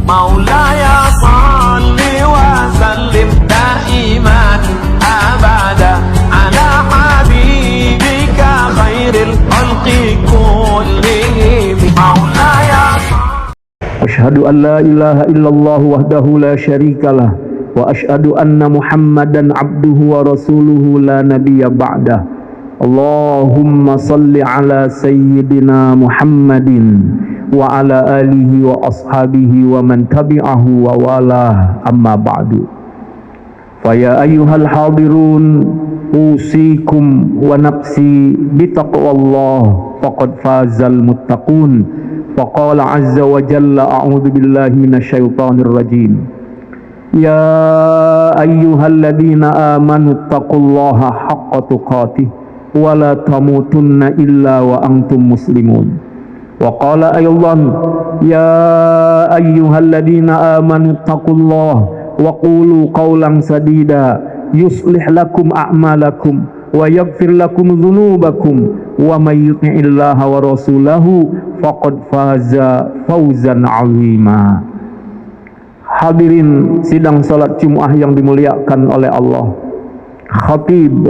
مولاي صل وسلم دائما أبدا على حبيبك خير الخلق كلهم مولاي. أشهد أن لا إله إلا الله وحده لا شريك له وأشهد أن محمدا عبده ورسوله لا نبي بعده. اللهم صل على سيدنا محمد وعلى آله وأصحابه ومن تبعه ووالاه أما بعد. فيا أيها الحاضرون أوصيكم ونفسي بتقوى الله فقد فاز المتقون. فقال عز وجل أعوذ بالله من الشيطان الرجيم يا أيها الذين آمنوا اتقوا الله حق تقاته ولا تموتن إلا وأنتم مسلمون. وقال أيضا يا أيها الذين آمنوا اتقوا الله وقولوا قولا سديدا يصلح لكم أعمالكم ويغفر لكم ذنوبكم ومن يطع الله ورسوله faqad faza fauzan azima. Hadirin sidang salat Jumat yang dimuliakan oleh Allah. Khatib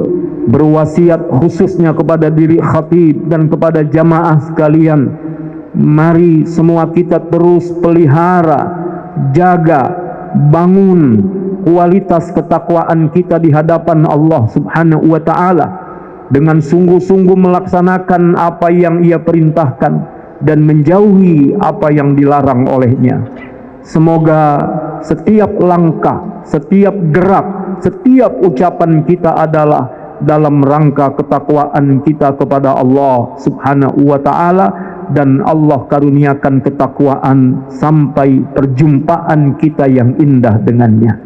berwasiat khususnya kepada diri khatib dan kepada jamaah sekalian, mari semua kita terus pelihara, jaga, bangun kualitas ketakwaan kita di hadapan Allah Subhanahu wa taala dengan sungguh-sungguh melaksanakan apa yang Ia perintahkan dan menjauhi apa yang dilarang olehnya. Semoga setiap langkah, setiap gerak, setiap ucapan kita adalah dalam rangka ketakwaan kita kepada Allah Subhanahu wa taala, dan Allah karuniakan ketakwaan sampai perjumpaan kita yang indah dengannya.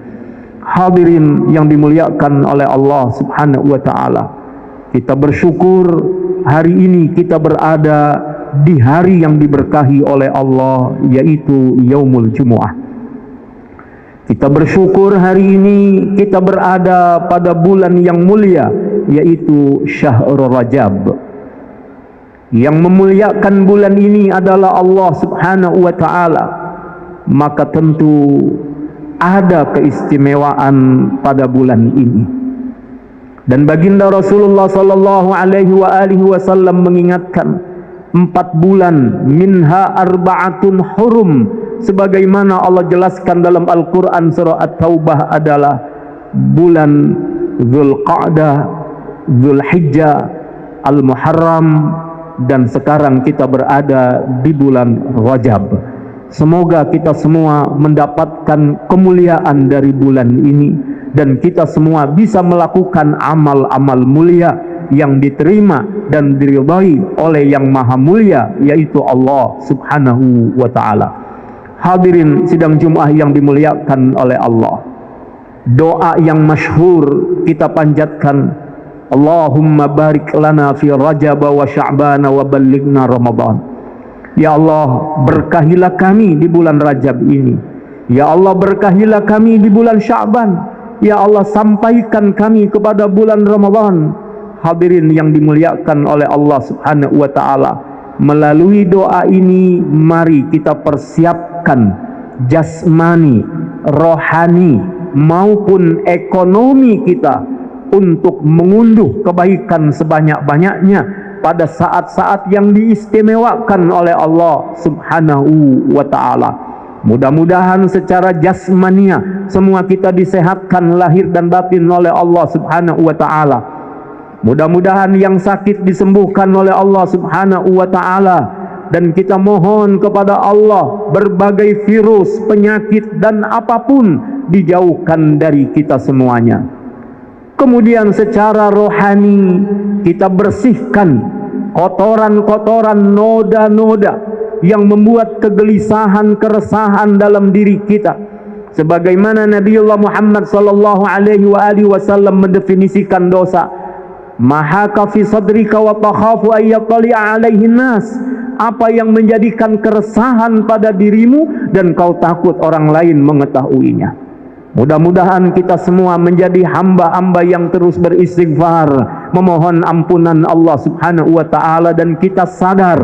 Hadirin yang dimuliakan oleh Allah Subhanahu wa taala, kita bersyukur hari ini kita berada di hari yang diberkahi oleh Allah, yaitu Yaumul Jumu'ah. Kita bersyukur hari ini kita berada pada bulan yang mulia, yaitu Syahrul Rajab. Yang memuliakan bulan ini adalah Allah Subhanahu wa taala. Maka tentu ada keistimewaan pada bulan ini. Dan baginda Rasulullah sallallahu alaihi wasallam mengingatkan 4 bulan, minha arba'atun hurum, sebagaimana Allah jelaskan dalam Al-Quran surah At-Taubah adalah bulan Dzulqa'dah, Dzulhijjah, Al-Muharram, dan sekarang kita berada di bulan Rajab. Semoga kita semua mendapatkan kemuliaan dari bulan ini, dan kita semua bisa melakukan amal-amal mulia yang diterima dan diridhai oleh yang maha mulia, yaitu Allah Subhanahu wa ta'ala. Hadirin sidang Jumat yang dimuliakan oleh Allah, doa yang masyhur kita panjatkan, Allahumma barik lana fi Rajab wa Sya'ban wa ballighna Ramadan. Ya Allah, berkahilah kami di bulan Rajab ini. Ya Allah, berkahilah kami di bulan Sya'ban. Ya Allah, sampaikan kami kepada bulan Ramadan. Hadirin yang dimuliakan oleh Allah Subhanahu wa ta'ala, melalui doa ini mari kita persiapkan jasmani, rohani maupun ekonomi kita untuk mengunduh kebaikan sebanyak-banyaknya pada saat-saat yang diistimewakan oleh Allah Subhanahu wa ta'ala. Mudah-mudahan secara jasmania semua kita disehatkan lahir dan batin oleh Allah Subhanahu wa ta'ala. Mudah-mudahan yang sakit disembuhkan oleh Allah Subhanahu wa ta'ala, dan kita mohon kepada Allah berbagai virus, penyakit dan apapun dijauhkan dari kita semuanya. Kemudian secara rohani kita bersihkan kotoran-kotoran, noda-noda yang membuat kegelisahan, keresahan dalam diri kita. Sebagaimana Nabiullah Muhammad sallallahu alaihi wasallam mendefinisikan dosa, mahaka fi sadrika wa takhafu ayyatali'a alaihin nas, apa yang menjadikan keresahan pada dirimu dan kau takut orang lain mengetahuinya. Mudah-mudahan kita semua menjadi hamba-hamba yang terus beristighfar, memohon ampunan Allah Subhanahu wa ta'ala, dan kita sadar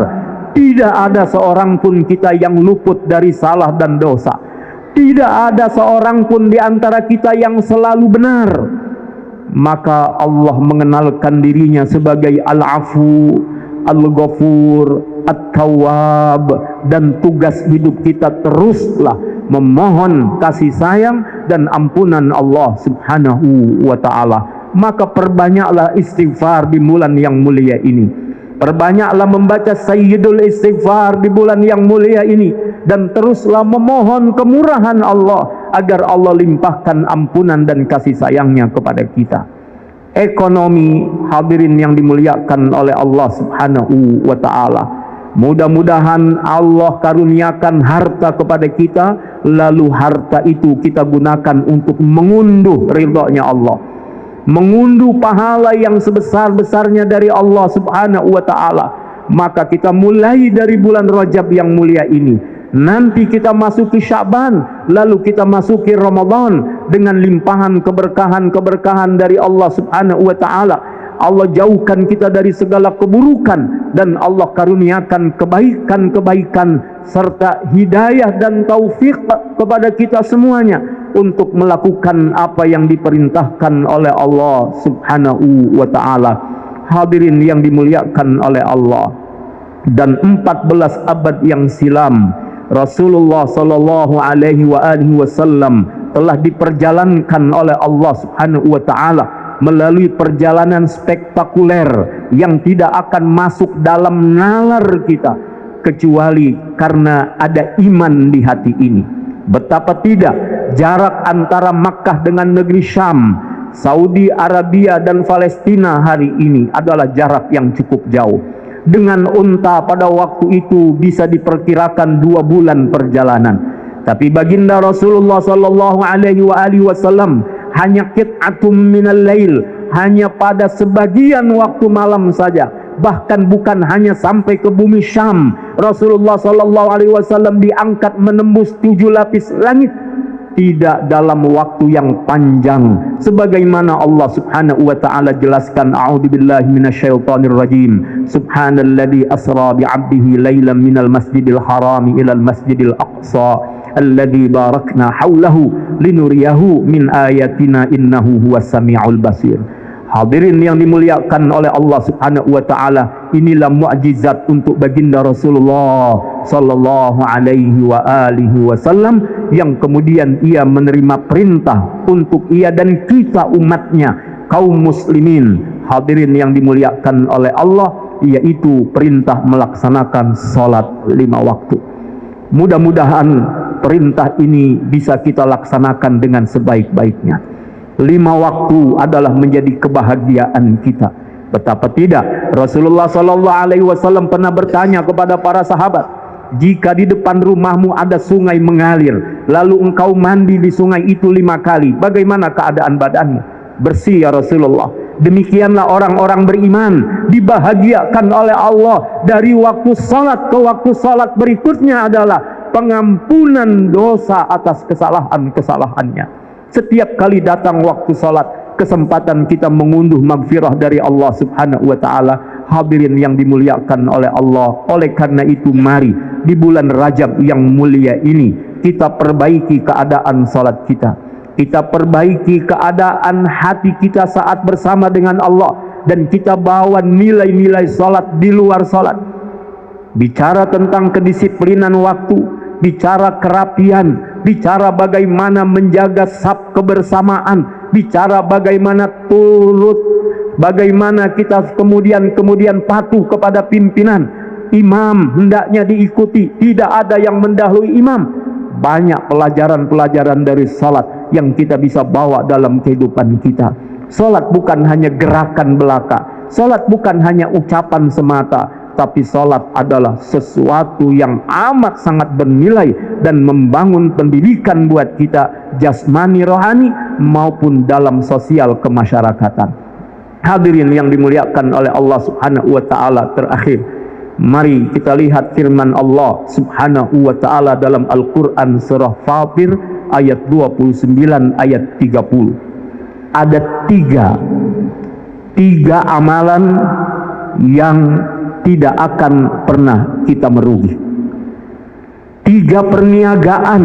tidak ada seorang pun kita yang luput dari salah dan dosa. Tidak ada seorang pun di antara kita yang selalu benar. Maka Allah mengenalkan dirinya sebagai Al-Afu, Al-Ghafur, At-Tawwab, dan tugas hidup kita teruslah memohon kasih sayang dan ampunan Allah Subhanahu wa ta'ala. Maka perbanyaklah istighfar di bulan yang mulia ini. Perbanyaklah membaca Sayyidul Istighfar di bulan yang mulia ini, dan teruslah memohon kemurahan Allah agar Allah limpahkan ampunan dan kasih sayangnya kepada kita. Ekonomi, hadirin yang dimuliakan oleh Allah Subhanahu wa ta'ala, mudah-mudahan Allah karuniakan harta kepada kita, lalu harta itu kita gunakan untuk mengunduh ridhonya Allah, mengunduh pahala yang sebesar-besarnya dari Allah Subhanahu wa ta'ala. Maka kita mulai dari bulan Rajab yang mulia ini, nanti kita masuki Sya'ban, lalu kita masuki Ramadan dengan limpahan keberkahan-keberkahan dari Allah Subhanahu wa ta'ala. Allah jauhkan kita dari segala keburukan, dan Allah karuniakan kebaikan-kebaikan serta hidayah dan taufik kepada kita semuanya untuk melakukan apa yang diperintahkan oleh Allah Subhanahu wa ta'ala. Hadirin yang dimuliakan oleh Allah, dan 14 abad yang silam Rasulullah sallallahu alaihi wasallam telah diperjalankan oleh Allah Subhanahu wa ta'ala melalui perjalanan spektakuler yang tidak akan masuk dalam nalar kita kecuali karena ada iman di hati ini. Betapa tidak, jarak antara Makkah dengan negeri Syam, Saudi Arabia dan Palestina hari ini adalah jarak yang cukup jauh. Dengan unta pada waktu itu bisa diperkirakan 2 bulan perjalanan. Tapi baginda Rasulullah sallallahu alaihi wasallam hanya qit'atum minal lail, hanya pada sebagian waktu malam saja, bahkan bukan hanya sampai ke bumi Syam. Rasulullah sallallahu alaihi wasallam diangkat menembus 7 lapis langit, tidak dalam waktu yang panjang, sebagaimana Allah Subhanahu wa ta'ala jelaskan, a'udzubillahi minasyaitonir rajim, subhanalladzi asra bi'abdihi lailan minal masjidil harami ilal masjidil aqsa alladzi barakna haulahu linuriyahu min ayatina innahu huwas samiul basir. Hadirin yang dimuliakan oleh Allah Subhanahu wa ta'ala, inilah mukjizat untuk baginda Rasulullah sallallahu alaihi wasallam yang kemudian ia menerima perintah untuk ia dan kita umatnya, kaum muslimin. Hadirin yang dimuliakan oleh Allah, yaitu perintah melaksanakan salat 5 waktu. Mudah-mudahan perintah ini bisa kita laksanakan dengan sebaik-baiknya. 5 waktu adalah menjadi kebahagiaan kita. Betapa tidak, Rasulullah sallallahu alaihi wasallam pernah bertanya kepada para sahabat, jika di depan rumahmu ada sungai mengalir, lalu engkau mandi di sungai itu 5 kali, bagaimana keadaan badanmu? Bersih ya Rasulullah. Demikianlah orang-orang beriman dibahagiakan oleh Allah. Dari waktu salat ke waktu salat berikutnya adalah pengampunan dosa atas kesalahan-kesalahannya. Setiap kali datang waktu salat, kesempatan kita mengunduh magfirah dari Allah Subhanahu wa ta'ala. Hadirin yang dimuliakan oleh Allah, oleh karena itu mari di bulan Rajab yang mulia ini kita perbaiki keadaan salat kita, kita perbaiki keadaan hati kita saat bersama dengan Allah, dan kita bawa nilai-nilai salat di luar salat. Bicara tentang kedisiplinan waktu, bicara kerapian, bicara bagaimana menjaga saf kebersamaan, bicara bagaimana turut, bagaimana kita kemudian patuh kepada pimpinan. Imam hendaknya diikuti, tidak ada yang mendahului imam. Banyak pelajaran-pelajaran dari salat yang kita bisa bawa dalam kehidupan kita. Salat bukan hanya gerakan belaka, salat bukan hanya ucapan semata, tapi salat adalah sesuatu yang amat sangat bernilai dan membangun pendidikan buat kita jasmani rohani maupun dalam sosial kemasyarakatan. Hadirin yang dimuliakan oleh Allah Subhanahu wa ta'ala, terakhir mari kita lihat firman Allah Subhanahu wa ta'ala dalam Al-Quran surah Fatir ayat 29 ayat 30. Ada tiga amalan yang tidak akan pernah kita merugi. 3 perniagaan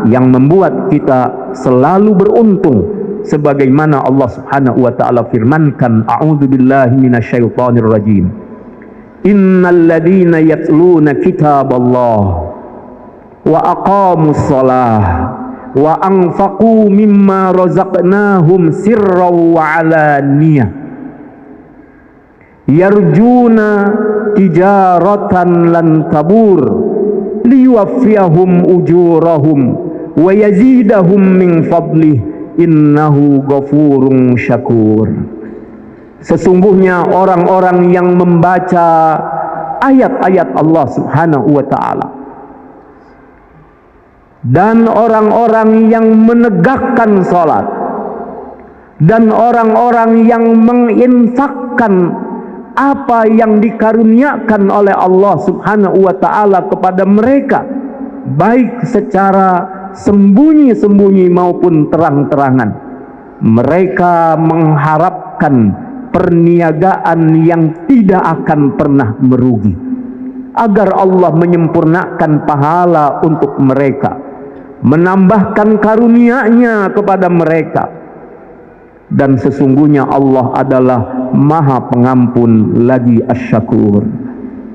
yang membuat kita selalu beruntung, sebagaimana Allah Subhanahu wa taala firmankan, a'udzubillahi minasyaitonir rajim, innal ladzina yatluna kitaballah wa aqamus shalah wa anfaqu mimma razaqnahum sirran wa alaniyah yarjuna tijaratan lan tabur liyuwaffiyahum ujurahum wa yazidahum min fadlih innahu ghafurun syakur. Sesungguhnya orang-orang yang membaca ayat-ayat Allah Subhanahu wa taala dan orang-orang yang menegakkan salat dan orang-orang yang menginfakkan apa yang dikaruniakan oleh Allah Subhanahu wa taala kepada mereka, baik secara sembunyi-sembunyi maupun terang-terangan, mereka mengharapkan perniagaan yang tidak akan pernah merugi, agar Allah menyempurnakan pahala untuk mereka, menambahkan karunia-Nya kepada mereka. Dan sesungguhnya Allah adalah Maha Pengampun lagi Asy-Syakur.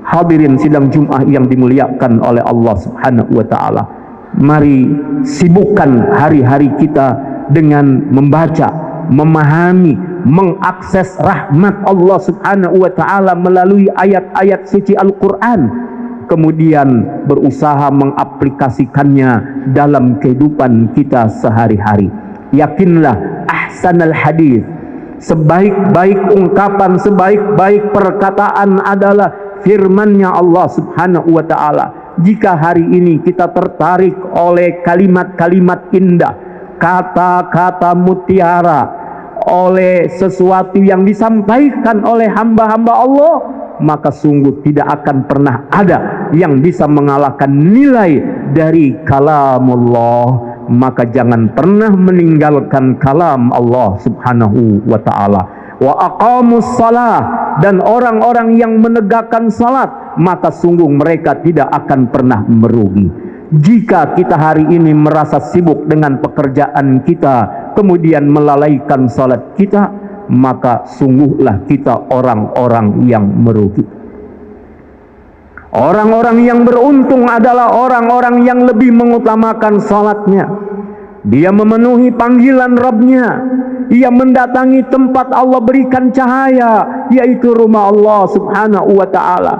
Hadirin sidang Jumat yang dimuliakan oleh Allah Subhanahu wa taala, mari sibukkan hari-hari kita dengan membaca, memahami, mengakses rahmat Allah Subhanahu wa taala melalui ayat-ayat suci Al-Qur'an, kemudian berusaha mengaplikasikannya dalam kehidupan kita sehari-hari. Yakinlah, ahsanal hadis, sebaik-baik ungkapan, sebaik-baik perkataan adalah firman-Nya Allah Subhanahu wa taala. Jika hari ini kita tertarik oleh kalimat-kalimat indah, kata-kata mutiara, oleh sesuatu yang disampaikan oleh hamba-hamba Allah, maka sungguh tidak akan pernah ada yang bisa mengalahkan nilai dari kalamullah. Maka jangan pernah meninggalkan kalam Allah Subhanahu wa ta'ala. Wa aqamus salah, dan orang-orang yang menegakkan salat, maka sungguh mereka tidak akan pernah merugi. Jika kita hari ini merasa sibuk dengan pekerjaan kita, kemudian melalaikan salat kita, maka sungguhlah kita orang-orang yang merugi. Orang-orang yang beruntung adalah orang-orang yang lebih mengutamakan salatnya. Dia memenuhi panggilan Rabbnya. Ia mendatangi tempat Allah berikan cahaya, yaitu rumah Allah Subhanahu wa ta'ala.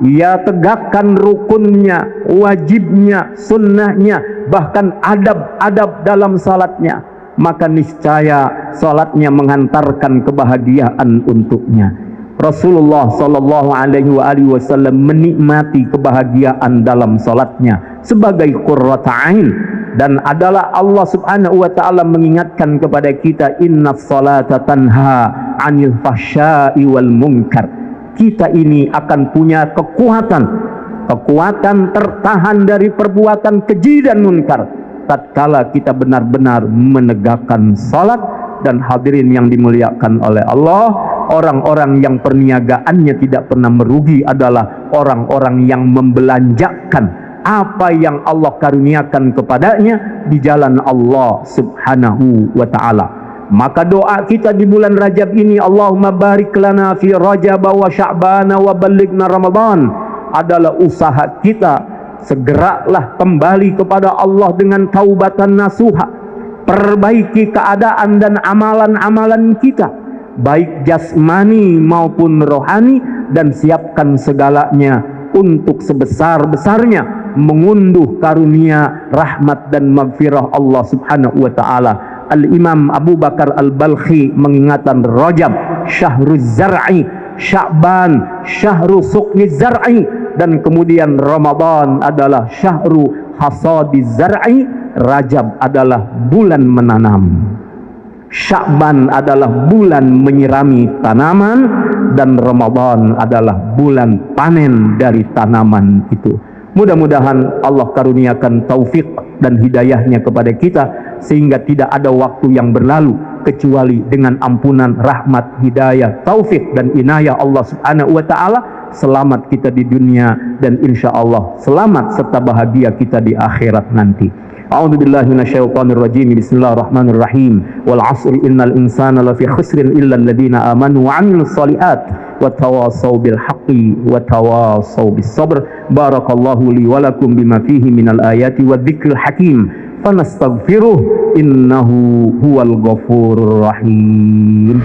Ia tegakkan rukunnya, wajibnya, sunnahnya, bahkan adab-adab dalam salatnya. Maka niscaya salatnya menghantarkan kebahagiaan untuknya. Rasulullah sallallahu alaihi wasallam menikmati kebahagiaan dalam salatnya sebagai qurrata ain, dan adalah Allah Subhanahu wa taala mengingatkan kepada kita, innas salata tanha 'anil fahsya'i wal munkar. Kita ini akan punya kekuatan tertahan dari perbuatan keji dan munkar tatkala kita benar-benar menegakkan salat. Dan hadirin yang dimuliakan oleh Allah, orang-orang yang perniagaannya tidak pernah merugi adalah orang-orang yang membelanjakan apa yang Allah karuniakan kepadanya di jalan Allah Subhanahu wa ta'ala. Maka doa kita di bulan Rajab ini, Allahumma barik lana fi Rajab wa Sya'ban wa ballighna Ramadan, adalah usaha kita segeralah kembali kepada Allah dengan taubatan nasuha. Perbaiki keadaan dan amalan-amalan kita, baik jasmani maupun rohani, dan siapkan segalanya untuk sebesar-besarnya mengunduh karunia, rahmat dan maghfirah Allah Subhanahu wa ta'ala. Al-Imam Abu Bakar Al-Balkhi mengingatkan, Rajab syahruz zar'i, Sya'ban syahru suqni zar'i, dan kemudian Ramadan adalah syahru hasadiz zar'i. Rajab adalah bulan menanam, Sya'ban adalah bulan menyirami tanaman, dan Ramadan adalah bulan panen dari tanaman itu. Mudah-mudahan Allah karuniakan taufik dan hidayahnya kepada kita, sehingga tidak ada waktu yang berlalu kecuali dengan ampunan, rahmat, hidayah, taufik dan inayah Allah Subhanahu wa ta'ala. Selamat kita di dunia, dan insya Allah selamat serta bahagia kita di akhirat nanti. A'udzu billahi minasyaitonir rajim. Bismillahirrahmanirrahim. Wal 'asri innal insana lafi khusrin illa alladziina aamanu wa 'amilus shalihat wa tawassaw bil haqqi wa tawassaw bis sabr. Barakallahu li wa lakum bima fihi minal ayati wadh-dhikril hakim. Fanastaghfiruh innahu huwal ghafurur rahim.